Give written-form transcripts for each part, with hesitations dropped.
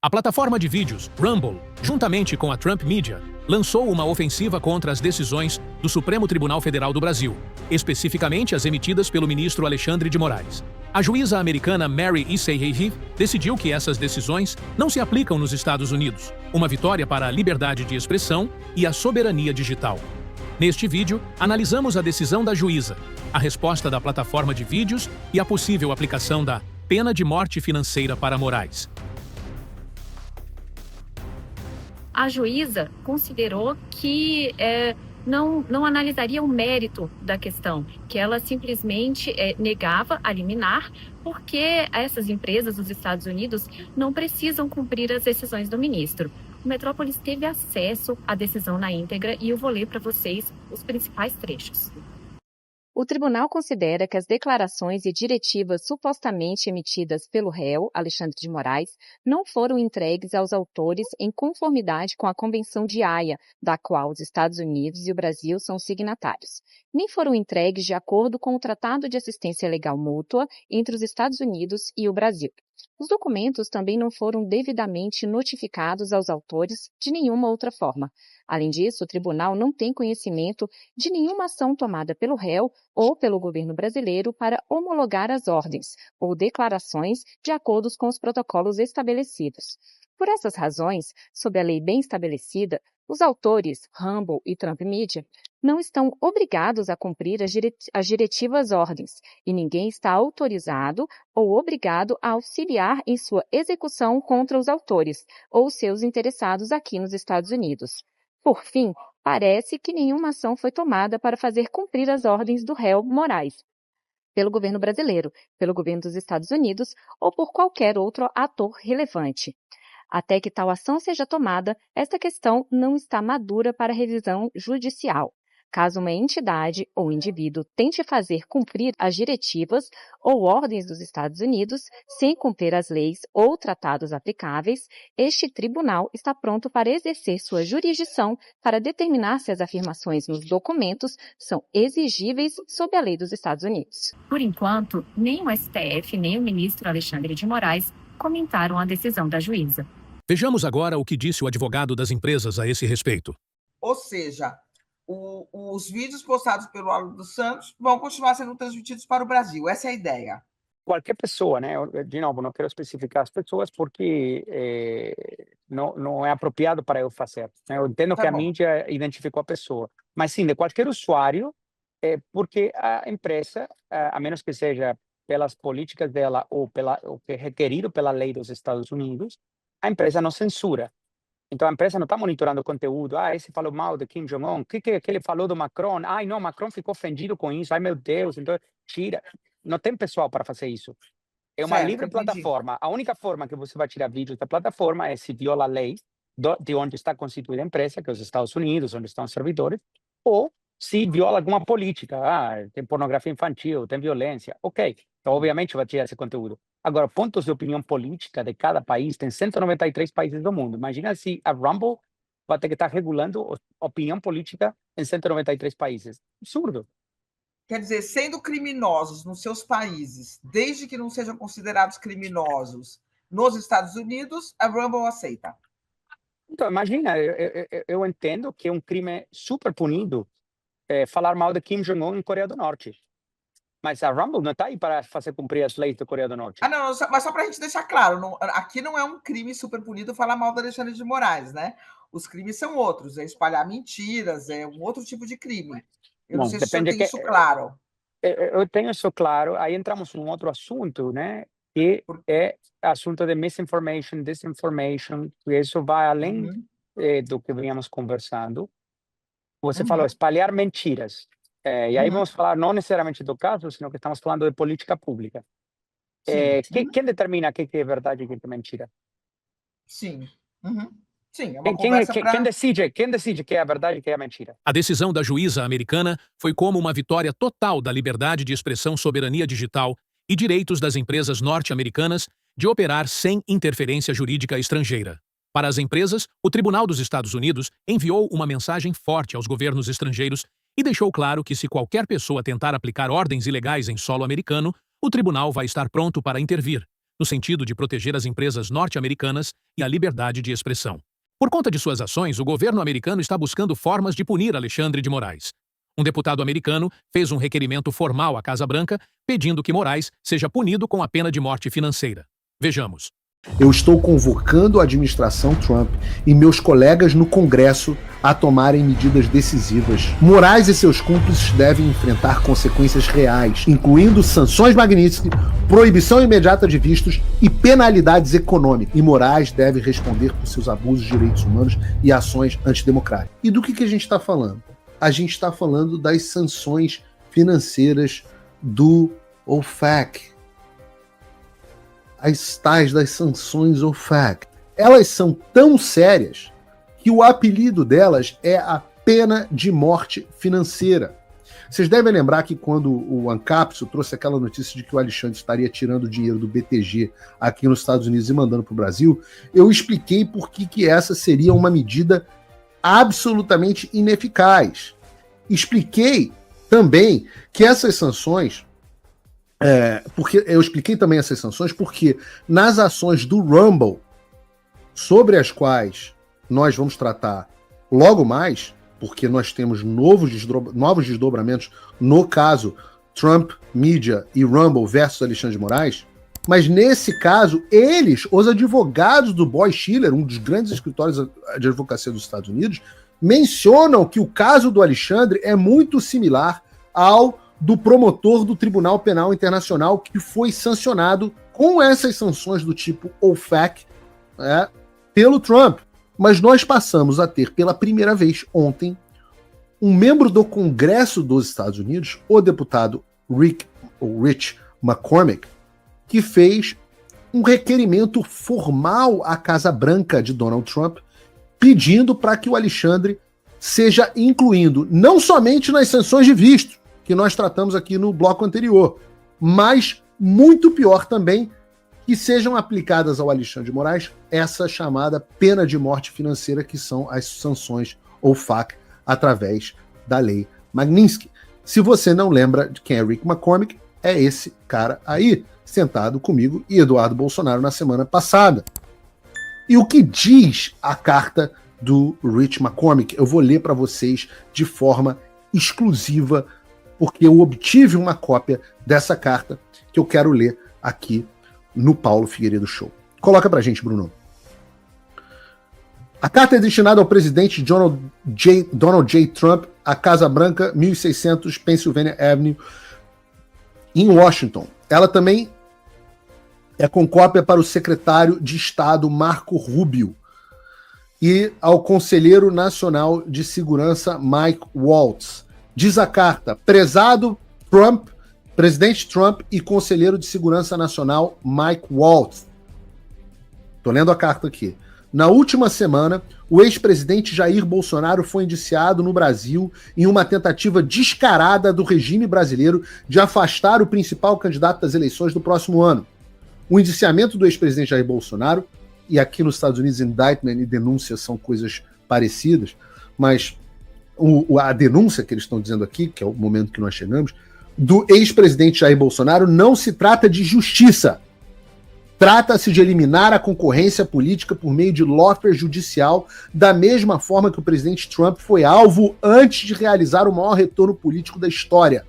A plataforma de vídeos Rumble, juntamente com a Trump Media, lançou uma ofensiva contra as decisões do Supremo Tribunal Federal do Brasil, especificamente as emitidas pelo ministro Alexandre de Moraes. A juíza americana Mary Issei decidiu que essas decisões não se aplicam nos Estados Unidos, uma vitória para a liberdade de expressão e a soberania digital. Neste vídeo, analisamos a decisão da juíza, a resposta da plataforma de vídeos e a possível aplicação da pena de morte financeira para Moraes. A juíza considerou que não analisaria o mérito da questão, que ela simplesmente negava a liminar, porque essas empresas dos Estados Unidos não precisam cumprir as decisões do ministro. O Metrópolis teve acesso à decisão na íntegra e eu vou ler para vocês os principais trechos. O tribunal considera que as declarações e diretivas supostamente emitidas pelo réu, Alexandre de Moraes, não foram entregues aos autores em conformidade com a Convenção de Haia, da qual os Estados Unidos e o Brasil são signatários, nem foram entregues de acordo com o Tratado de Assistência Legal Mútua entre os Estados Unidos e o Brasil. Os documentos também não foram devidamente notificados aos autores de nenhuma outra forma. Além disso, o tribunal não tem conhecimento de nenhuma ação tomada pelo réu ou pelo governo brasileiro para homologar as ordens ou declarações de acordo com os protocolos estabelecidos. Por essas razões, sob a lei bem estabelecida, os autores, Rumble e Trump Media, não estão obrigados a cumprir as diretivas ordens e ninguém está autorizado ou obrigado a auxiliar em sua execução contra os autores ou seus interessados aqui nos Estados Unidos. Por fim, parece que nenhuma ação foi tomada para fazer cumprir as ordens do réu Moraes, pelo governo brasileiro, pelo governo dos Estados Unidos ou por qualquer outro ator relevante. Até que tal ação seja tomada, esta questão não está madura para revisão judicial. Caso uma entidade ou indivíduo tente fazer cumprir as diretivas ou ordens dos Estados Unidos sem cumprir as leis ou tratados aplicáveis, este tribunal está pronto para exercer sua jurisdição para determinar se as afirmações nos documentos são exigíveis sob a lei dos Estados Unidos. Por enquanto, nem o STF nem o ministro Alexandre de Moraes comentaram a decisão da juíza. Vejamos agora o que disse o advogado das empresas a esse respeito. Ou seja, os vídeos postados pelo Alan dos Santos vão continuar sendo transmitidos para o Brasil. Essa é a ideia. Qualquer pessoa, né? De novo, não quero especificar as pessoas porque não é apropriado para eu fazer. Né? Eu entendo que a mídia identificou a pessoa, mas sim, de qualquer usuário, porque a empresa, a menos que seja pelas políticas dela ou o que é requerido pela lei dos Estados Unidos, a empresa não censura. Então, a empresa não está monitorando o conteúdo. Esse falou mal de Kim Jong-un. O que ele falou do Macron? Não, Macron ficou ofendido com isso. Meu Deus, então tira. Não tem pessoal para fazer isso. É uma livre plataforma. A única forma que você vai tirar vídeos da plataforma é se viola a lei de onde está constituída a empresa, que é os Estados Unidos, onde estão os servidores, ou se viola alguma política. Tem pornografia infantil, tem violência. Ok, então obviamente vai tirar esse conteúdo. Agora, pontos de opinião política de cada país, tem 193 países do mundo. Imagina se a Rumble vai ter que estar regulando opinião política em 193 países. Absurdo. Quer dizer, sendo criminosos nos seus países, desde que não sejam considerados criminosos nos Estados Unidos, a Rumble aceita. Então, imagina, eu entendo que é um crime super punido falar mal de Kim Jong-un em Coreia do Norte. Mas a Rumble não está aí para fazer cumprir as leis da Coreia do Norte. Não, mas só para a gente deixar claro, aqui não é um crime super punido falar mal do Alexandre de Moraes, né? Os crimes são outros, é espalhar mentiras, é um outro tipo de crime. Eu não sei se o senhor tem isso claro. Eu tenho isso claro. Aí entramos num outro assunto, né? Que é assunto de misinformation, disinformation, e isso vai além do que vínhamos conversando. Você falou espalhar mentiras. E aí vamos falar não necessariamente do caso, senão que estamos falando de política pública. Quem determina o que é verdade e o que é mentira? Sim. Sim, é uma conversa quem decide que é a verdade e que é a mentira? A decisão da juíza americana foi como uma vitória total da liberdade de expressão, soberania digital e direitos das empresas norte-americanas de operar sem interferência jurídica estrangeira. Para as empresas, o Tribunal dos Estados Unidos enviou uma mensagem forte aos governos estrangeiros e deixou claro que se qualquer pessoa tentar aplicar ordens ilegais em solo americano, o tribunal vai estar pronto para intervir, no sentido de proteger as empresas norte-americanas e a liberdade de expressão. Por conta de suas ações, o governo americano está buscando formas de punir Alexandre de Moraes. Um deputado americano fez um requerimento formal à Casa Branca pedindo que Moraes seja punido com a pena de morte financeira. Vejamos. Eu estou convocando a administração Trump e meus colegas no Congresso a tomarem medidas decisivas. Moraes e seus cúmplices devem enfrentar consequências reais, incluindo sanções Magnitsky, proibição imediata de vistos e penalidades econômicas. E Moraes deve responder por seus abusos de direitos humanos e ações antidemocráticas. E do que a gente está falando? A gente está falando das sanções financeiras do OFAC. As tais das sanções OFAC. Elas são tão sérias que o apelido delas é a pena de morte financeira. Vocês devem lembrar que quando o Ancapso trouxe aquela notícia de que o Alexandre estaria tirando dinheiro do BTG aqui nos Estados Unidos e mandando para o Brasil, eu expliquei por que essa seria uma medida absolutamente ineficaz. Expliquei também que essas sanções porque eu expliquei também essas sanções porque nas ações do Rumble, sobre as quais nós vamos tratar logo mais, porque nós temos novos desdobramentos no caso Trump Media e Rumble versus Alexandre de Moraes, mas nesse caso, os advogados do Boyd Schiller, um dos grandes escritórios de advocacia dos Estados Unidos, mencionam que o caso do Alexandre é muito similar ao do promotor do Tribunal Penal Internacional que foi sancionado com essas sanções do tipo OFAC pelo Trump. Mas nós passamos a ter pela primeira vez ontem um membro do Congresso dos Estados Unidos, o deputado Rich McCormick, que fez um requerimento formal à Casa Branca de Donald Trump pedindo para que o Alexandre seja incluído não somente nas sanções de visto, que nós tratamos aqui no bloco anterior, mas, muito pior também, que sejam aplicadas ao Alexandre de Moraes essa chamada pena de morte financeira, que são as sanções OFAC, através da lei Magnitsky. Se você não lembra de quem é Rick McCormick, é esse cara aí, sentado comigo e Eduardo Bolsonaro na semana passada. E o que diz a carta do Rich McCormick? Eu vou ler para vocês de forma exclusiva, porque eu obtive uma cópia dessa carta que eu quero ler aqui no Paulo Figueiredo Show. Coloca pra gente, Bruno. A carta é destinada ao presidente Donald J. Trump, à Casa Branca, 1600 Pennsylvania Avenue, em Washington. Ela também é com cópia para o secretário de Estado Marco Rubio e ao conselheiro nacional de segurança Mike Waltz. Diz a carta: prezado Trump, presidente Trump e conselheiro de segurança nacional Mike Waltz. Estou lendo a carta aqui. Na última semana, o ex-presidente Jair Bolsonaro foi indiciado no Brasil em uma tentativa descarada do regime brasileiro de afastar o principal candidato das eleições do próximo ano. O indiciamento do ex-presidente Jair Bolsonaro, e aqui nos Estados Unidos indictment e denúncia são coisas parecidas, mas a denúncia que eles estão dizendo aqui, que é o momento que nós chegamos, do ex-presidente Jair Bolsonaro não se trata de justiça. Trata-se de eliminar a concorrência política por meio de lawfare judicial, da mesma forma que o presidente Trump foi alvo antes de realizar o maior retorno político da história.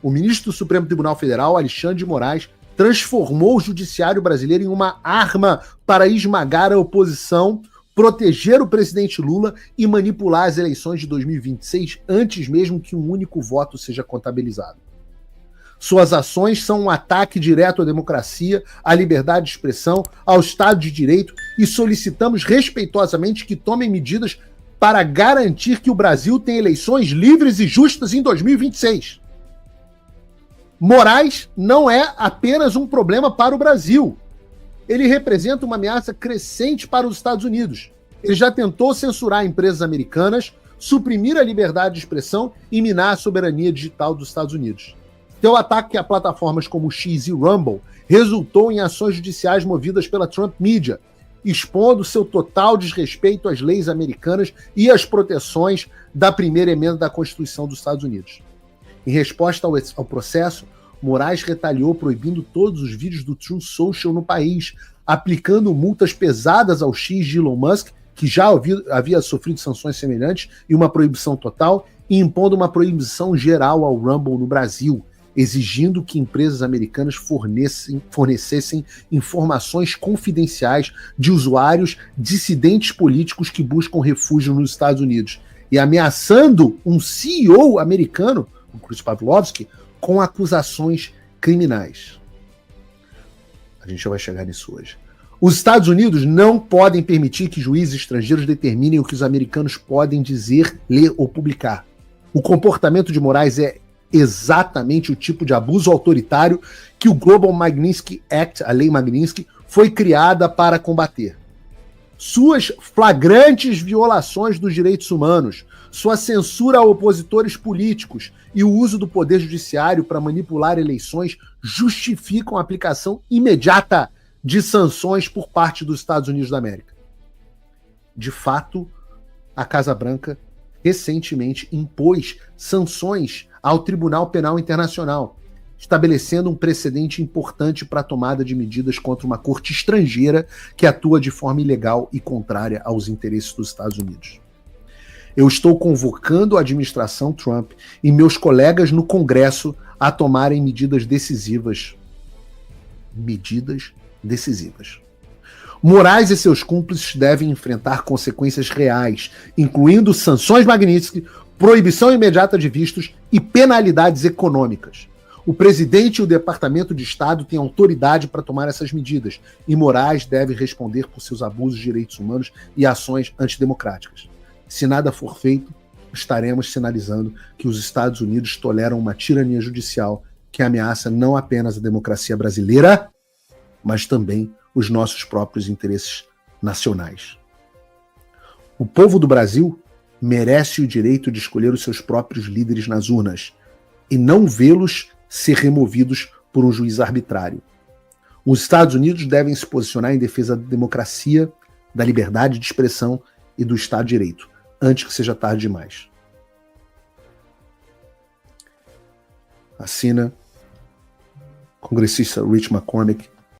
O ministro do Supremo Tribunal Federal, Alexandre de Moraes, transformou o judiciário brasileiro em uma arma para esmagar a oposição, proteger o presidente Lula e manipular as eleições de 2026 antes mesmo que um único voto seja contabilizado. Suas ações são um ataque direto à democracia, à liberdade de expressão, ao Estado de Direito e solicitamos respeitosamente que tomem medidas para garantir que o Brasil tenha eleições livres e justas em 2026. Moraes não é apenas um problema para o Brasil. Ele representa uma ameaça crescente para os Estados Unidos. Ele já tentou censurar empresas americanas, suprimir a liberdade de expressão e minar a soberania digital dos Estados Unidos. Seu ataque a plataformas como o X e Rumble resultou em ações judiciais movidas pela Trump Media, expondo seu total desrespeito às leis americanas e às proteções da primeira emenda da Constituição dos Estados Unidos. Em resposta ao processo, Moraes retaliou proibindo todos os vídeos do Truth Social no país, aplicando multas pesadas ao X de Elon Musk, que já havia sofrido sanções semelhantes, e uma proibição total, e impondo uma proibição geral ao Rumble no Brasil, exigindo que empresas americanas fornecessem informações confidenciais de usuários dissidentes políticos que buscam refúgio nos Estados Unidos, e ameaçando um CEO americano, o Chris Pavlovski, com acusações criminais. A gente já vai chegar nisso hoje. Os Estados Unidos não podem permitir que juízes estrangeiros determinem o que os americanos podem dizer, ler ou publicar. O comportamento de Moraes é exatamente o tipo de abuso autoritário que o Global Magnitsky Act, a Lei Magnitsky, foi criada para combater. Suas flagrantes violações dos direitos humanos, sua censura a opositores políticos e o uso do poder judiciário para manipular eleições justificam a aplicação imediata de sanções por parte dos Estados Unidos da América. De fato, a Casa Branca recentemente impôs sanções ao Tribunal Penal Internacional, estabelecendo um precedente importante para a tomada de medidas contra uma corte estrangeira que atua de forma ilegal e contrária aos interesses dos Estados Unidos. Eu estou convocando a administração Trump e meus colegas no Congresso a tomarem medidas decisivas. Medidas decisivas. Moraes e seus cúmplices devem enfrentar consequências reais, incluindo sanções Magnitsky, proibição imediata de vistos e penalidades econômicas. O presidente e o Departamento de Estado têm autoridade para tomar essas medidas, e Moraes deve responder por seus abusos de direitos humanos e ações antidemocráticas. Se nada for feito, estaremos sinalizando que os Estados Unidos toleram uma tirania judicial que ameaça não apenas a democracia brasileira, mas também os nossos próprios interesses nacionais. O povo do Brasil merece o direito de escolher os seus próprios líderes nas urnas e não vê-los ser removidos por um juiz arbitrário. Os Estados Unidos devem se posicionar em defesa da democracia, da liberdade de expressão e do Estado de Direito, antes que seja tarde demais. Assina congressista Rich McCormick,